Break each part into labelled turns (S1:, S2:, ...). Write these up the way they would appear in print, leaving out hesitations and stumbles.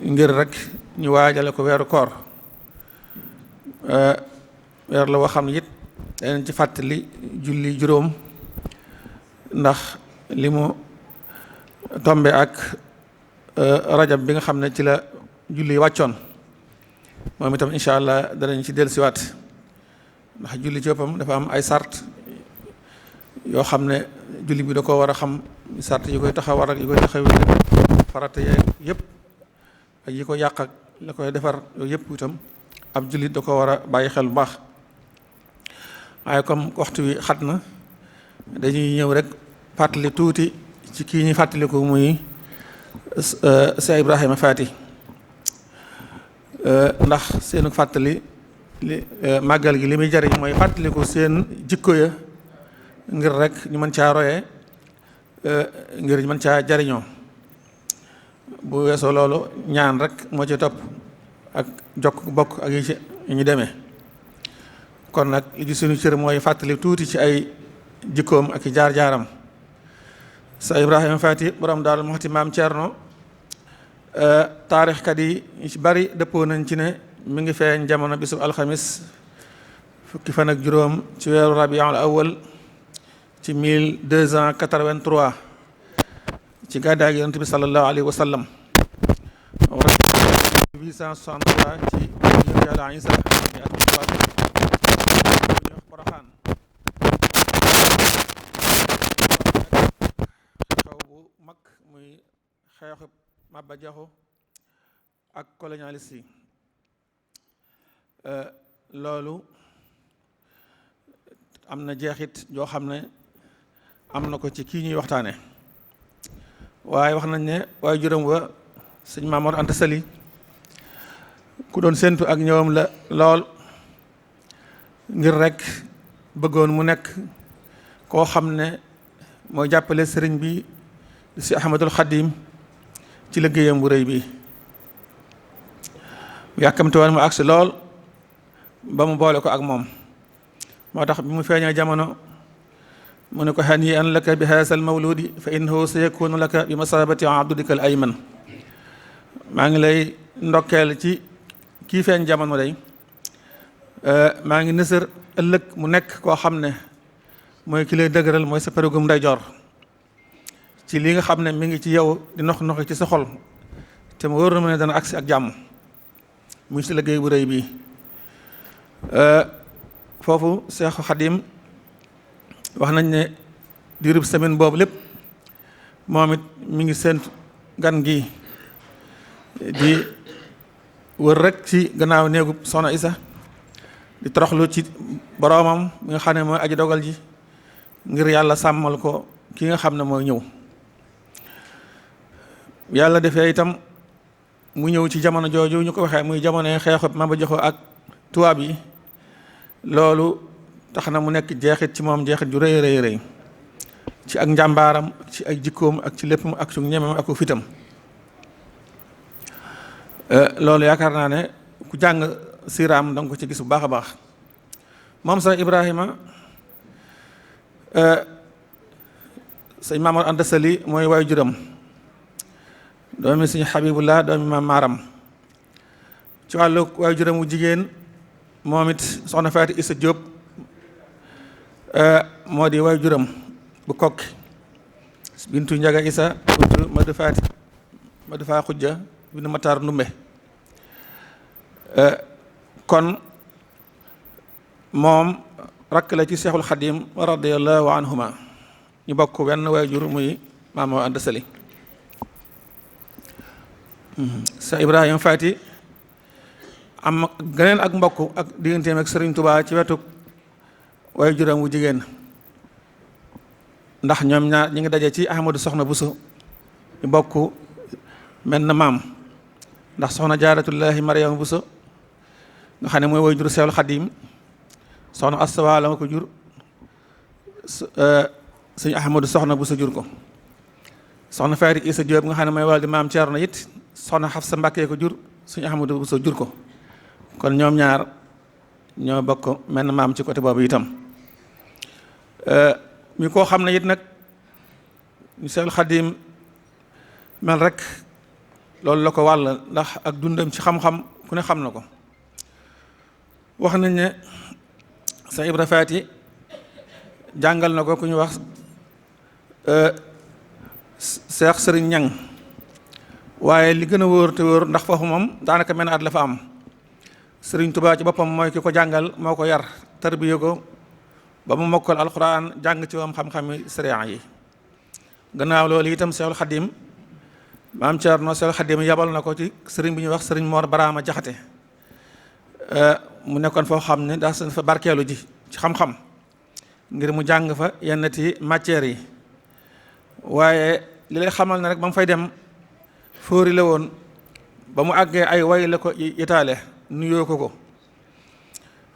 S1: ngir rek ñu waajale ko weeru koor. weer la woo xam ne it danañ ci fàttali julli juróom ndax li mu tombe ak rajab bi nga xam ne ci la julli wàccoon moom itam incha allah danañ ci dellusiwaat ndax julli ci boppam dafa am ay sart yoo xam ne julli bi da ko war a xam sart yi koy taxawar ak yi koy taxaw farata yëpp ak yi ko yàq ak la koy defar yooyu yëpp itam ab jullit da ko war a bàyyi xel bu baax waaye comme waxtu wi xat na dañuy ñëw rek fàttali tuuti ci kii ñuy fàttaliku muy Cheikh Ibrahima Faty ndax seenu fàttali màggal gi li muy jariñ mooy fàttaliku seen jikko ya ngir rek ñu mën caa royee ngir ñu mën caa jariñoo bu weesoo loolu ñaan rek moo ci topp ak jokk bokk ak yi ci ñu demee kon nag li ci suñu cër mooy fàttali tuuti ci ay jikkoom ak i jaar-jaaram sa Ibrahima Faty borom Daaru Muxti maam Cerno taarixkat yi ci bari dëppoo nañ ci ne mi ngi feeñ jamono bisub alxamis fukki fan ak juróom ci weeru rabiul awal ci 1283 ci gàddaay gi Yonent bi sallallahu alayhi wa sallam 863 ci yàlla Isa mi at mi wax Poroxaan xew bu mag muy xeexu Maba Jaxu ak colonialiste yi loolu am na jeexit joo xam ne am na ko ci kii ñuy waxtaane waaye wax nañ ne waaye juróom wa sëñ Maamor Anta Sali ku doon séntu ak ñëwam la lool ngir rek bëggoon mu nekk koo xam ne mooy jàppale sëriñ bi si Ahmadul Xadim ci liggéeyam bu rëy bi yàkkamti woon mu agsi lool ba mu boole ko ak moom moo tax bi mu feeñee jamono mu ne ko hani an laka bi haasal mawludi fa innahu sa yakunu laka bi masabati abdudika al ayman maa ngi lay ndokkeel ci kii feeñ jamono day maa ngi nësër ëllëg mu nekk koo xam ne mooy ki lay dëgëral mooy sa përugum ndeyjoor ci li nga xam ne mi ngi ci yow di nox noxi ci sa xol te mu wóor na ma ne dana agsi ak jàmm muy si liggéey bu rëy bii foofu Seexu Xadim wax nañ ne diirub semaine boobu lépp moom it mi ngi séentu gan gi di wër rek ci gannaaw néegu Soxna Isa di toroxlu ci boroomam mi nga xam ne mooy aji dogal ji ngir yàlla sàmmal ko ki nga xam ne mooy ñëw yàlla defee itam mu ñëw ci jamono jooju ñu ko waxee muy jamono xeexu Maba Jaxu ak tubaab yi loolu tax na mu nekk jeexit ci moom jeexit ju rëy rëy rëy ci ak njàmbaaram ci ay jikkoom ak ci léppam ak ci ñemam ak fitam loolu yaakaar naa ne ku jàng siiraam danga ko ci gis bu baax a baax moom sax Ibrahima sëñ Maamor Anta Sali mooy waay juram doomi sëñ Habibullah doomi maam Maaram ci wàllu waay juram wu jigéen moom it soxna Faty Issa Diop moo di waay juram bu kokki bintu Njaga Issa bintu Madu Faa Xujja bintu Matar Ndumbe kon moom rakk la ci Seexul Xadim radiyallahu anhuma ñu bokk wenn waajur muy Maam Mor Anta Sali sa Ibrahima Faty am geneen ak mbokk ak digganteem ak Sëriñ Tubaa ci wetu waajuram wu jigéen ndax ñoom ñaar ñi ngi daje ci Ahmadu Soxna Buso ñu bokk mel na maam ndax soxna Jaaratullaahi Mariama Buso nga xam ne mooy waajuru Seexul Xadim soxna Astawa la ma ko jur sëñ Ahmadu Soxna Buso jur ko soxna Faty Issa Diop nga xam ne mooy wàll di maam Ceerno it soxna Xafsa Mbàkke ko jur sëñ Ahmadu Buso jur ko kon ñoom ñaar ñoo bokk menn maam ci côté boobu itam mi koo xam ne it nag ñu Seexul Xadim mel rek loolu la ko wàll ndax ak dundam ci xam-xam ku ne xam na ko. wax nañ ne Seex Ibra Faati jàngal na ko ku ñu wax Seex Sëriñ Ñang, waaye li gën a wóor te wóor ndax foofu moom daanaka menn at la fa am. Sëriñ Tuubaa ci boppam mooy ki ko jàngal, moo ko yar tarbiya ko ba mu mokkal alxuraan, jàng ci moom xam-xami sariya yi. gannaaw loolu itam Seexul Xadim maam Cerno Seexul Xadim yabal na ko ci sëriñ bi ñuy wax sëriñ Mor Baraama Jaxate mu nekkoon foo xam ne daa seen fa barkeelu ji ci xam-xam ngir mu jàng fa yenn ti matières yi. waaye li lay xamal ne rek ba mu fay dem fóori la woon, ba mu àggee ay way la ko itaale nuyoo ko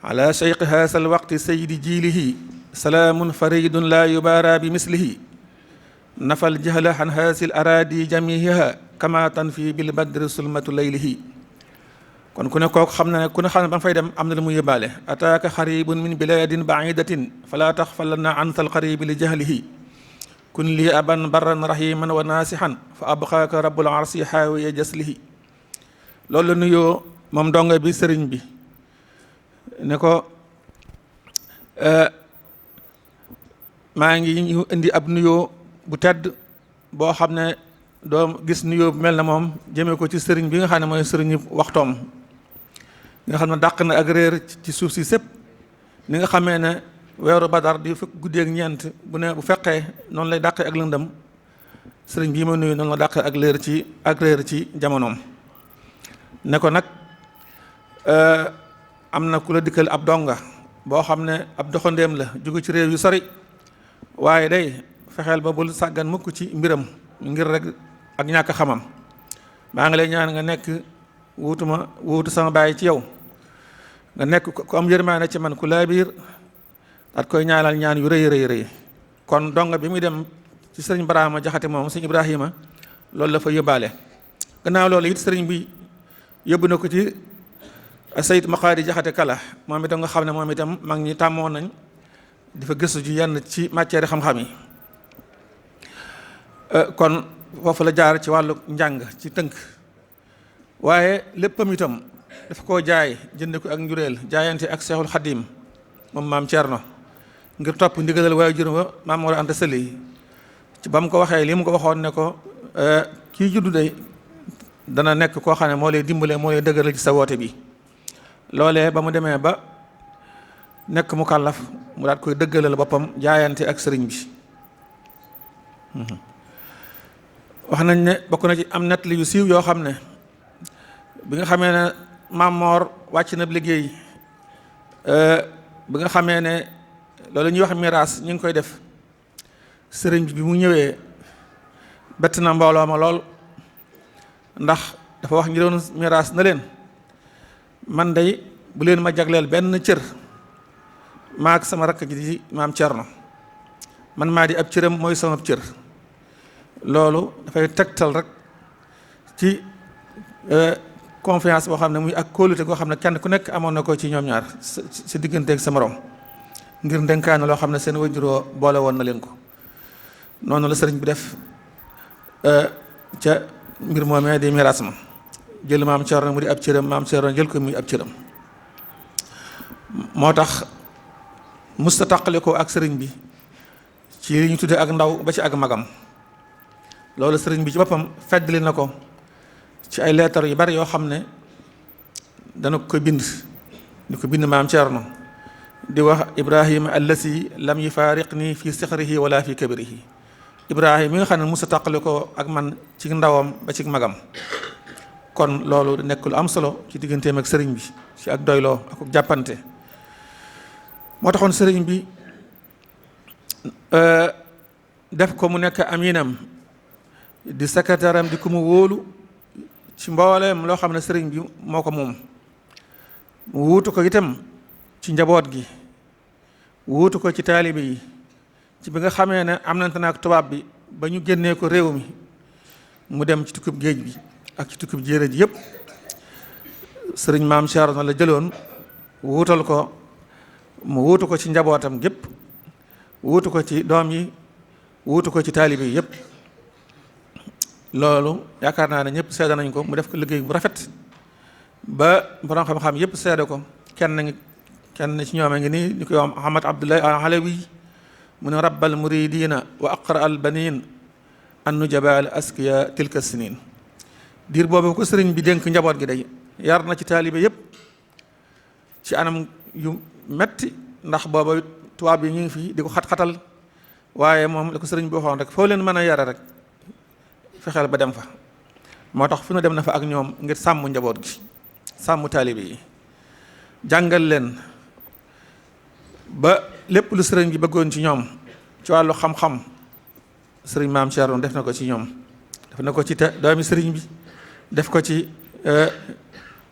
S1: ala cheikh haasal waqti sayidi jiilihi salaamun faridun la yubaara bi mislihi nafal jahla an haasil araadi jamiha kama tanfi bil badri sulmatu laylihi. kon ku ne kooku xam na ne ku ne xam ne ba mu fay dem am na lu mu yóbbaale. ataaka xaribun min biladin baidatin fala taxfalanna antal xaribi li jahlihi kun lii aban barran rahiman wa naasihan fa abqaaka rabbul arsi xaawiya jaslihi. loolu la nuyoo moom donga bi sëriñ bi ne ko maa ngi ñu indi ab nuyoo bu tedd boo xam ne doo gis nuyoo bu mel na moom jëmee ko ci sëriñ bi nga xam ne mooy sëriñu waxtoom nga xam ne dàq na ak réer ci suuf si sépp. ni nga xamee ne weeru badar di fukk guddi ak ñeent bu fekkee noonu lay dàqee ak lëndëm, sëriñ bii ma nuyu noonu la dàqee ak réer ci jamonoom. ne ko nag am na ku la dikkal ab donga boo xam ne ab doxandéem la jóge ci réew yu sori, waaye day fexeel ba bul sàggan mukk ci mbiram ngir rek ak ñàkk xamam. maa ngi lay ñaan nga nekk wuutu sama baay ci yow, nga nekk ku am yërmaane ci man, ku laa biir daat koy ñaanal ñaan yu rëy. kon donga bi muy dem ci sëriñ Baraama Jaxate moom sëriñ Ibrahima loolu la fa yóbbaale. gannaaw loolu it sëriñ bi yóbbu na ko ci Sayid Maqaadi Jaxate Kala, moom itam nga xam ne moom itam mag ñi tàmmoon nañ di fa gëstu ci yenn ci matière xam-xam yi. kon foofu la jaar ci wàllu njàng ci tënk, waaye léppam itam dafa koo jaay jënd ko ak njureel, jaayante ak Seexul Xadim moom maam Cerno ngir topp ndigalal waaye juróom ba maam Mor Anta Sali ci ba mu ko waxee li mu ko waxoon ne ko kii juddu day dana nekk koo xam ne moo lay dimbale, moo lay dëgëral ci sa woote bi. loolee ba mu demee ba nekk mu kàllaf mu daat koy dëggalal boppam jaayante ak sëriñ bi. wax nañ ne bokk na ci am nettali yu siiw yoo xam ne bi nga xamee ne maam Moor wàcc na liggéey, bi nga xamee ne loolu ñuy wax miraas ñu ngi koy def, sëriñ bi mu ñëwee bett na mbooloo ma lool, ndax dafa wax ñi doon miraas na leen man day bu leen ma jagleel benn cër maak sama rakk ji di maam Cerno, man maa di ab cëram mooy sama cër. loolu dafay tegtal rek ci confiance boo xam ne muy ak kóolute goo xam ne kenn ku nekk amoon na ko ci ñoom ñaar sa diggante ak sa morom, ngir ndenkaane loo xam ne seen wajuroo boole woon na leen ko. noonu la sëriñ bi def ca mbir moomee di miraas ma, jël maam Cerno mu di ab cëram, maam Cerno jël ko muy ab cëram. moo tax musta tàqale ko ak sëriñ bi ci li ñu tuddee ak ndaw ba ci ak magam. loolu sëriñ bi ci boppam feddali na ko ci ay leetar yu bari yoo xam ne dana ko bind, di ko bind maam Cerno di wax Ibrahima allasi lam yufaariqni fi sixrihi wala fi kabirihi. Ibrahima mi nga xam ne musa tàqale ko ak man ci ndawam ba ci magam. kon loolu nekk lu am solo ci digganteem ak sëriñ bi ci ak doyloo ak jàppante. moo taxoon sëriñ bi def ko mu nekk aminam di secrétaire am di ko mu wóolu ci mbooleem loo xam ne sëriñ bi moo ko moom. mu wuutu ko itam ci njaboot gi, wuutu ko ci taalibe yi ci bi nga xamee ne am nante na ak tubaab bi ba ñu génnee ko réew mi, mu dem ci tukkib géej bi ak ci tukkib jéere ji yëpp. sëriñ maam Cerno la jëloon wuutal ko, mu wuutu ko ci njabootam gépp, wuutu ko ci doom yi, wuutu ko ci taalibe yi yëpp. loolu yaakaar naa ne ñëpp seede nañ ko mu def ko liggéey bu rafet ba borom xam-xam yëpp seede ko kenn ci ñoom a ngi nii ñu koy wax Muhammad Abdullahi Alawi mu ne rabbal muridina wa aqra al banin an nujaba al askiya tilka sinin. diir boobu ko sëriñ bi dénk njaboot gi day yar na ci taalibe yëpp ci anam yu metti ndax booba tubaab yi ñu ngi fi di ko xat-xatal waaye moom la ko sëriñ bi waxoon rek foo leen mën a yare rek fexeel ba dem fa. moo tax fu na dem na fa ak ñoom ngir sàmm njaboot gi sàmm taalibe yi jàngal leen ba lépp lu sëriñ bi bëggoon ci ñoom ci wàllu xam-xam sëriñ maam Thierno def na ko ci ñoom, def na ko ci doomi sëriñ bi, def ko ci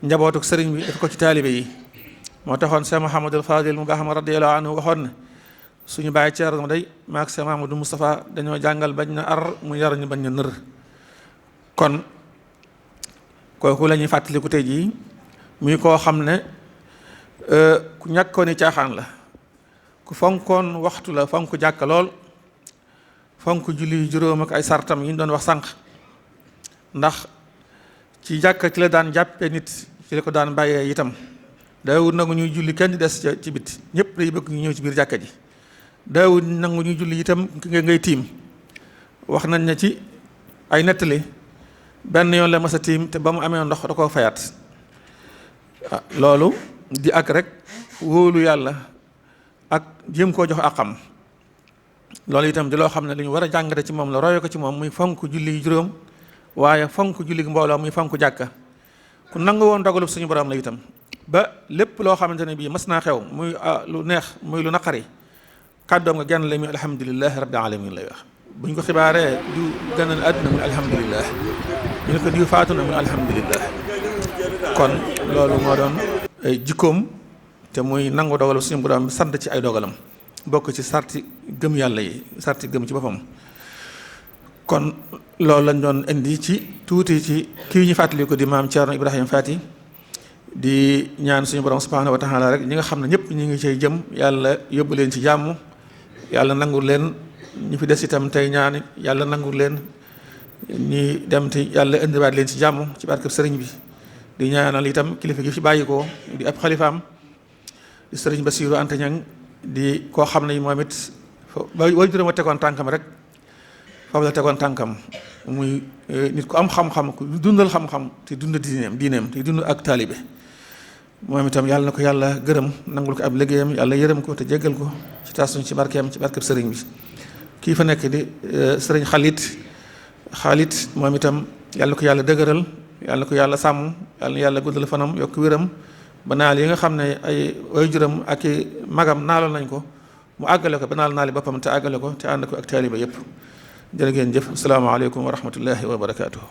S1: njabootuk sëriñ bi, def ko ci taalibe yi. moo taxoon Cheikh Mouhamadul Fadil mu baax ma radiyallahu anhu waxoon ne suñu bàyyi Thierno day maak Cheikh Mahamadou Moustapha dañoo jàngal bañ na ar mu yar ñu bañ na nër. kon kooku la ñuy fàttaliku tey jii muy koo xam ne ku ñàkkoon i caaxaan la, ku fonkoon waxtu la, fonk jàkka lool, fonk julli juróom ak ay sartam yi ñu doon wax sànq, ndax ci jàkka ci la daan jàppee nit, ci la ko daan bàyyee itam. daawud nangu ñuy julli kenn des ci biti, ñëpp day bëgg ñu ñëw ci biir jàkka ji. daawud nangu ñuy julli itam ngay tiim. wax nañ ne ci ay nettali benn yoon la mas a tiim te ba mu amee ndox da koo fayaat. loolu di ak rek wóolu yàlla ak jéem koo jox àqam. loolu itam di loo xam ne li ñu war a jàngate ci moom la, royo ko ci moom, muy fonk julli juróom, waaye fonk julli mbooloo, muy fonk jàkka. ku nangu woon dogalub suñu borom la itam, ba lépp loo xamante ne bii mas naa xew muy lu neex muy lu naqari, kàddoom nga genn la muy alhamdulilahi rabbil alamin lay wax. bu ñu ko xibaaree diw gënal àdduna muy alhamdulilah, ñu ne ko diw faatu na muy alhamdulilah. kon loolu moo doon ay jikkoom, te muy nangu dogalub suñu borom sant ci ay dogalam, bokk ci sarti gëm yàlla yi, sarti gëm ci boppam. kon loolu lañ doon indi ci tuuti ci kii ñu fàttali ko di maam Thierno Ibrahima Faty, di ñaan suñu borom subhanahu wa taala rek ñi nga xam ne ñëpp ñu ngi cay jëm yàlla yóbbu leen ci jàmm, yàlla nangul leen. ñu fi des itam tey ñaan yàlla nangul leen, ñi dem te yàlla indiwaat leen ci jàmm ci barkeb sëriñ bi. di ñaanal itam kilifa gi fi bàyyi ko di ab xalifaam di sëriñ Bassirou Anta Niang, di koo xam ne moom it way juróom a tegoon tànkam rek foofu la tegoon tànkam, muy nit ku am xam-xam, ku dundal xam-xam te dund diineem te dund ak taalibe. moom itam yàlla na ko yàlla gërëm, nangul ko ab liggéeyam, yàlla yërëm ko te jéggal ko ci taasuñ ci barkeem ci barkeb sëriñ bi. kii fa nekk di sëriñ Xaalit moom itam yàlla na ko yàlla dëgëral, yàlla na ko yàlla sàmm, yàlla na yàlla guddal fanam yokk wéram ba naal yi nga xam ne ay waajuram ak i magam naaloon nañ ko mu àggale ko ba naali boppam te àggale ko te ànd ko ak taaliba yëpp. jërë ngeen jëf. asalaamaaleykum wa rahmatullahi wa barakaatuhu.